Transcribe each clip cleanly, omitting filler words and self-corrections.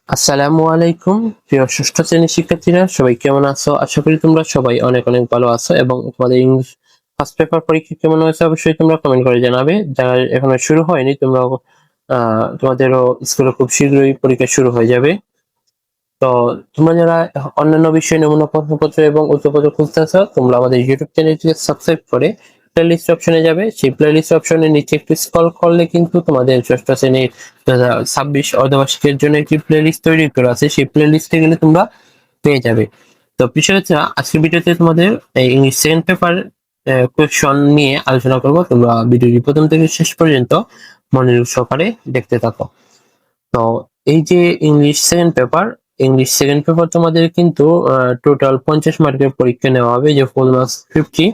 আসসালামু আলাইকুম প্রিয় ষষ্ঠ শ্রেণীর শিক্ষার্থীরা, সবাই কেমন আছো? আশা করি তোমরা সবাই অনেক অনেক ভালো আছো এবং তোমাদের ইংলিশ ফার্স্ট পেপার পরীক্ষা কেমন হয়েছে অবশ্যই তোমরা কমেন্ট করে জানাবে। যারা এখনো শুরু হয়নি তোমরা তোমাদেরও স্কুলে খুব শীঘ্রই পরীক্ষা শুরু হয়ে যাবে। তো তোমরা যারা অন্যান্য বিষয়ে নমুনা প্রশ্নপত্র এবং উত্তরপত্র খুঁজতেছো, তোমরা আমাদের ইউটিউব চ্যানেলটিকে সাবস্ক্রাইব করে প্লেলিস্ট অপশনে যাবে। সেই প্লেলিস্ট অপশনের নিচে একটু স্ক্রল করলে কিন্তু তোমাদের ষষ্ঠ শ্রেণীর 2026 অর্ধবার্ষিকের জন্য একটি প্লেলিস্ট তৈরি করা আছে। সেই প্লেলিস্টে গেলে তোমরা পেয়ে যাবে। তো বিষয়টা আজকের ভিডিওতে তোমাদের ইংলিশ সেকেন্ড পেপার কোয়েশ্চন নিয়ে আলোচনা করব। তোমরা ভিডিওটি প্রথম থেকে শেষ পর্যন্ত মনোযোগ সহকারে দেখতে থাকো। তো এই যে ইংলিশ সেকেন্ড পেপার তোমাদের কিন্তু টোটাল 50 মার্কের পরীক্ষা নেওয়া হবে, যে ফুল মার্কস 50,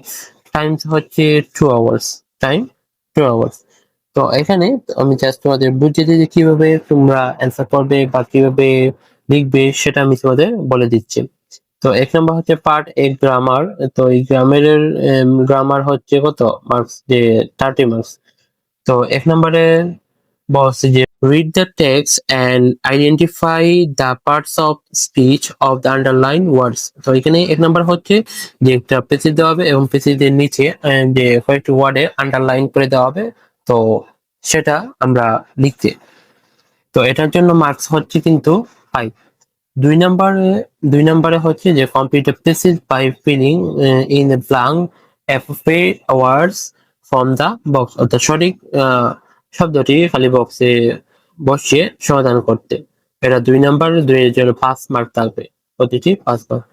টাইম হচ্ছে 2 আওয়ার্স। Time 2 hours. তো এখানে আমি জাস্ট তোমাদের বুঝিয়ে দিই যে কিভাবে তোমরা অ্যান্সার করবে বা কিভাবে লিখবে, সেটা আমি তোমাদের বলে দিচ্ছি। তো এক নম্বর হচ্ছে পার্ট এ গ্রামার। তো এই গ্রামারের গ্রামার হচ্ছে কত মার্কস, যে 30 মার্কস। তো এক নম্বরে বলছে যে read the text and identify the parts of speech of the underlined words। তো এখানে এক নাম্বার হচ্ছে যে একটা পেসিজ দেওয়া হবে এবং পেসিজের নিচে যে কয়েকটি ওয়ার্ডে আন্ডারলাইন করে দেওয়া হবে। তো সেটা আমরা লিখতে, তো এটার জন্য মার্কস হচ্ছে কিন্তু 5। দুই নম্বরে দুই নম্বরে হচ্ছে যে complete a passage by filling in the blank appropriate words from the box। অর্থাৎ সঠিক শব্দটি খালি বক্সে বসিয়ে সমাধান করতে। এটা 2 নাম্বার, 2 এর জন্য 5 মার্ক থাকবে, প্রতিটি 5 মার্ক।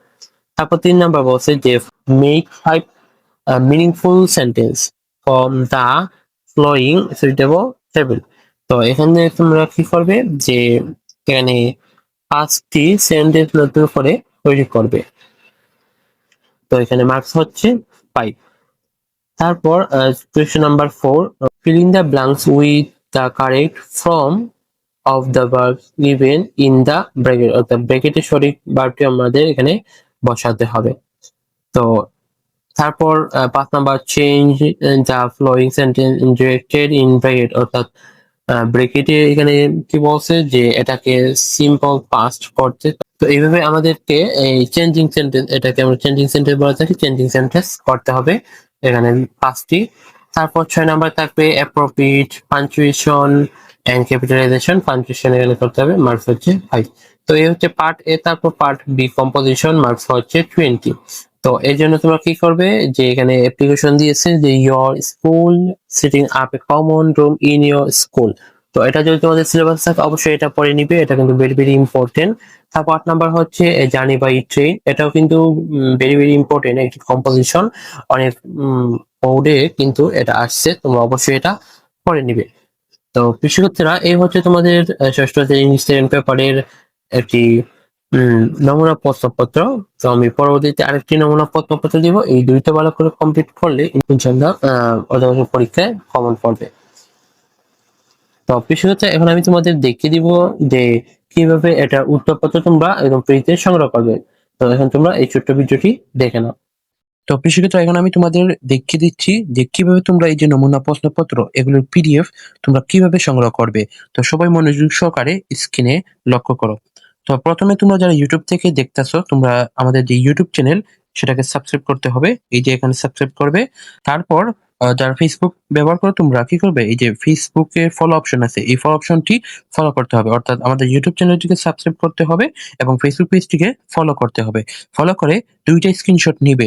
তারপর 3 নাম্বার বলছে যে make 5 meaningful sentence from the following suitable table. তো এখানে তোমরা কি করবে, যে এখানে 5টি সেন্টেন্স নতুন করে তৈরি করবে। তো এখানে মার্কস হচ্ছে 5। তারপর question number 4, fill in the blanks with the correct form of the verb given in the bracket. অর্থাৎ ব্র্যাকেটের সঠিক ভার্বটি আমাদের এখানে বসাতে হবে। তো তারপর 5 number, change the following sentence injected in bracket. অর্থাৎ ব্র্যাকেটে এখানে কি বলছে, যে এটাকে সিম্পল পাস্ট করতে। তো এইভাবে আমাদেরকে এই চেঞ্জিং সেন্টেন্স, এটাকে আমরা চেঞ্জিং সেন্টেন্স বলে থাকি, চেঞ্জিং সেন্টেন্স করতে হবে এখানে 5টি। তারপর 6 নাম্বার থাকবে appropriate punctuation and capitalisation. Punctuation এখানে করতে হবে, মার্কস হচ্ছে 5। তো এই হচ্ছে পার্ট এ। তারপর পার্ট বি কম্পোজিশন, মার্কস হচ্ছে 20। তো এর জন্য তোমরা কি করবে, যে এখানে অ্যাপ্লিকেশন দিয়েছে যে your school setting up a common room in your school. তো এটা যদি তোমাদের সিলেবাস থাকে অবশ্যই এটা পড়ে নিবে, এটা কিন্তু ভেরি ভেরি ইম্পর্টেন্ট। তারপর 8 নাম্বার হচ্ছে জার্নি বাই ট্রেন। এটাও কিন্তু ভেরি ভেরি ইম্পর্টেন্ট একটি কম্পোজিশন, অনেক বোর্ডে কিন্তু এটা আসছে, তোমরা অবশ্যই এটা পড়ে নিবে। তো কৃষিক্ষেত্রা এই হচ্ছে তোমাদের ষষ্ঠ শ্রেণীর ইংলিশ সেকেন্ড পেপারের একটি নমুনা প্রশ্নপত্র। তো আমি পরবর্তীতে আরেকটি নমুনা প্রশ্নপত্র দিব, এই দুইটা ভালো করে কমপ্লিট করলে ইনশাআল্লাহ অর্ধবার্ষিক পরীক্ষায় কমন পড়বে। তো কৃষিক্ষেত্রে এখন আমি তোমাদের দেখিয়ে দিব যে কিভাবে এটা উত্তরপত্র তোমরা একদম ফ্রিতে সংগ্রহ করবে। তো এখন তোমরা এই ছোট্ট ভিডিওটি দেখে নাও। তো কৃষিক্ষেত্রে এখন আমি তোমাদের দেখিয়ে দিচ্ছি যে কিভাবে তোমরা এই যে নমুনা প্রশ্নপত্র এগুলোর পিডিএফ তোমরা কিভাবে সংগ্রহ করবে। তো সবাই মনোযোগ সহকারে স্ক্রিনে লক্ষ্য করো। তো প্রথমে তোমরা যারা ইউটিউব থেকে দেখতেছো, তোমরা আমাদের যে ইউটিউব চ্যানেল সেটাকে সাবস্ক্রাইব করতে হবে, এই যে এখানে সাবস্ক্রাইব করবে। তারপর যারা ফেসবুক ব্যবহার করো তোমরা কি করবে, এই যে ফেসবুকে ফলো অপশন আছে, এই ফলো অপশনটি ফলো করতে হবে। অর্থাৎ আমাদের ইউটিউব চ্যানেলটিকে সাবস্ক্রাইব করতে হবে এবং ফেসবুক পেজটিকে ফলো করতে হবে। ফলো করে দুইটা স্ক্রিনশট নিবে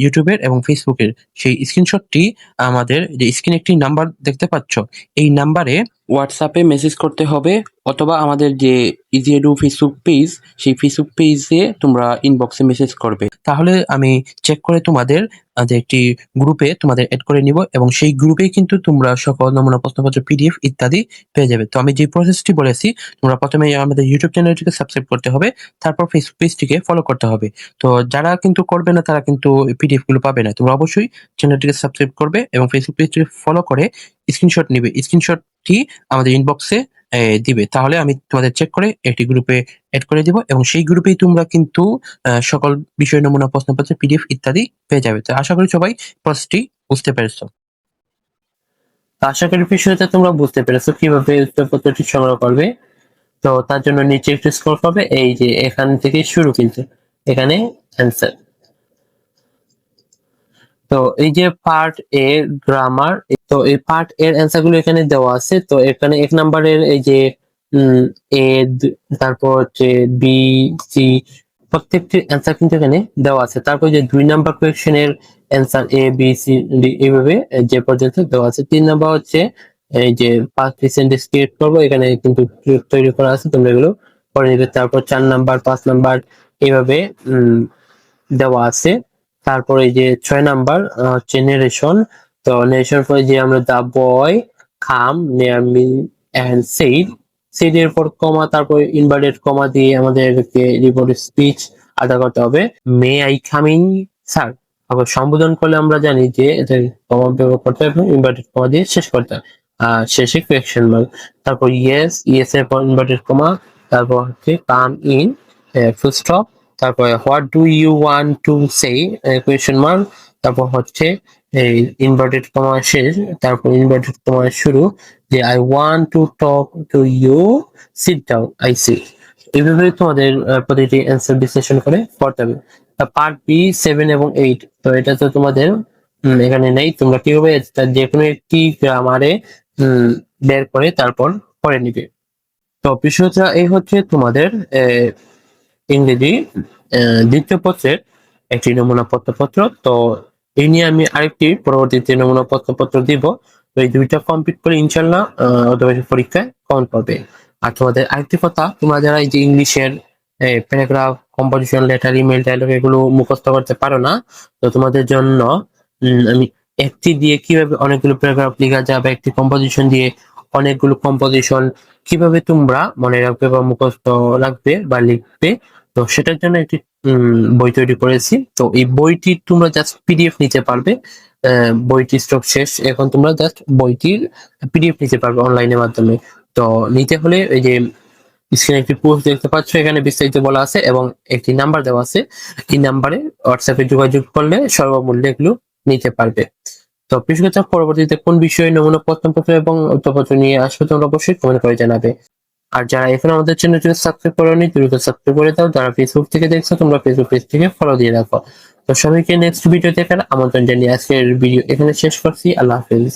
ইউটিউবের এবং ফেসবুকের। সেই স্ক্রিনশটটি আমাদের যে স্ক্রিনে একটি নাম্বার দেখতে পাচ্ছ, এই নাম্বারে হোয়াটসঅ্যাপে মেসেজ করতে হবে, অথবা আমাদের যে ইজি এডু ফেসবুক পেজ, সেই ফেসবুক পেজে তোমরা ইনবক্সে মেসেজ করবে। তাহলে আমি চেক করে তোমাদের যে একটি গ্রুপে তোমাদের এড করে নিব এবং সেই গ্রুপেই কিন্তু তোমরা সকল নমুনা প্রশ্নপত্র পিডিএফ ইত্যাদি পেয়ে যাবে। তো আমি যে প্রসেসটি বলেছি, তোমরা প্রথমে আমাদের ইউটিউব চ্যানেলটিকে সাবস্ক্রাইব করতে হবে, তারপর ফেসবুক পেজটিকে ফলো করতে হবে। তো যারা কিন্তু করবে না তারা কিন্তু পিডিএফ গুলো পাবে না। তোমরা অবশ্যই চ্যানেলটিকে সাবস্ক্রাইব করবে এবং ফেসবুক পেজটিকে ফলো করে স্ক্রিনশট নিবে। স্ক্রিনশটটি আমাদের ইনবক্সে দিবে, তাহলে আমি তোমাদের চেক করে একটি গ্রুপে এড করে দিব এবং সেই গ্রুপেই তোমরা কিন্তু সকল বিষয় নমুনা প্রশ্নপত্র পিডিএফ ইত্যাদি পেয়ে যাবে। তো আশা করি সবাই প্রসেসটি বুঝতে পেরেছো। তো আশা করি বিষয়টা তোমরা বুঝতে পেরেছো কিভাবে উত্তরপত্রটি সংগ্রহ করবে। তো তার জন্য নিচে একটু স্ক্রল করবে, এই যে এখান থেকে শুরু, কিন্তু এখানে অ্যান্সার। তো এই যে পার্ট এ গ্রামার, তো এই পার্ট এর অ্যান্সার গুলো এখানে দেওয়া আছে। তো এখানে 1 নাম্বারের এই যে এ, তারপর হচ্ছে বি, সি, প্রত্যেকটি অ্যান্সার কিন্তু এখানে দেওয়া আছে। তারপর যে 2 number কোয়েশ্চেনের answer A B C D এইভাবে যে পর্যন্ত দেওয়া আছে। 3 নাম্বার হচ্ছে এই যে 5টি সেন্টেন্স ক্রিয়েট করবো, এখানে কিন্তু তৈরি করা আছে, তোমরা এগুলো করে নিবে। তারপর 4 নাম্বার 5 নাম্বার এইভাবে দেওয়া আছে। তারপর এই যে 6 নাম্বার হচ্ছে নেরেশন। তো নেরেশন পরে যে আমরা the boy come near me and said, said এর পর কমা, তারপর ইনভার্টেড কমা দিয়ে আমাদেরকে রিপোর্ট স্পিচ আদা করতে হবে। May I come in sir, আবার সম্বোধন করলে আমরা জানি যে এটা কমা ব্যবহার করতে হবে এবং ইনভার্টেড কমা দিয়ে শেষ করতে হবে, শেষে কোয়েশ্চেন মার্ক। তারপর ইয়েস, ইয়েস এর পর ইনভার্টেড কমা, তারপর হচ্ছে কাম ইন ফুল স্টপ, তারপরে what do you want to say question mark, তারপর হচ্ছে এই ইনভার্টেড কমা শেষ, তারপর ইনভার্টেড কমা শুরু, যে I want to talk to you, sit down, I see. এইভাবে তোমাদের প্রতিটি অ্যান্সার বিশ্লেষণ করে পড়তে হবে। পার্ট বি 7 এবং 8, তো এটা তো তোমাদের এখানে নেই, তোমরা কিভাবে যে কোনো একটি গ্রামারে বের করে তারপর পড়ে নিবে। তো বিষয়টা এই হচ্ছে তোমাদের ইংরেজি দ্বিতীয় পত্রের একটি নমুনা প্রশ্নপত্র। তো এই নিয়ে আমি আরেকটি পরবর্তীতে নমুনা প্রশ্নপত্র দিব। তো এই দুইটা কমপ্লিট করে ইনশাল্লাহ অটোমেটিক পরীক্ষায় কমন পাবে। আর তোমাদের আরেকটি কথা, তোমরা যারা এই যে ইংলিশের paragraph, composition, letter, email, dialogue এগুলো মুখস্থ করতে পারো না, তো তোমাদের জন্য আমি একটি দিয়ে কিভাবে অনেকগুলো প্যারাগ্রাফ লেখা যাবে, একটি কম্পোজিশন দিয়ে অনেকগুলো কম্পোজিশন কিভাবে তোমরা মনে রাখবে বা মুখস্থ রাখবে বা লিখবে, তো সেটার জন্য একটি বই তৈরি করেছি। তো এই বইটি তোমরা জাস্ট পিডিএফ নিতে পারবে, বইটি স্টক শেষ, এখন তোমরা জাস্ট বইটির পিডিএফ নিতে পারবে অনলাইনের মাধ্যমে। তো নিতে হলে এই যে স্ক্রিনে একটি পোস্ট দেখতে পাচ্ছ, এখানে বিস্তারিত বলা আছে এবং একটি নাম্বার দেওয়া আছে, এই নাম্বারে হোয়াটসঅ্যাপে যোগাযোগ করলে সর্বমূল্যে এগুলো নিতে পারবে। তো বিশেষত পরবর্তীতে কোন বিষয়ে নমুনা প্রশ্নপত্র এবং উত্তরপত্র নিয়ে আসবে তোমরা অবশ্যই কমেন্ট করে জানাবে। আর যারা এখন আমাদের চ্যানেলটি সাবস্ক্রাইব করোনি, দ্রুত সাবস্ক্রাইব করে দাও। যারা ফেসবুক থেকে দেখছো, তোমরা ফেসবুক পেজ থেকে ফলো দিয়ে রাখো। তো সবাইকে নেক্সট ভিডিও দেখার আমন্ত্রণ জানিয়ে আজকের ভিডিও এখানে শেষ করছি। আল্লাহ হাফেজ।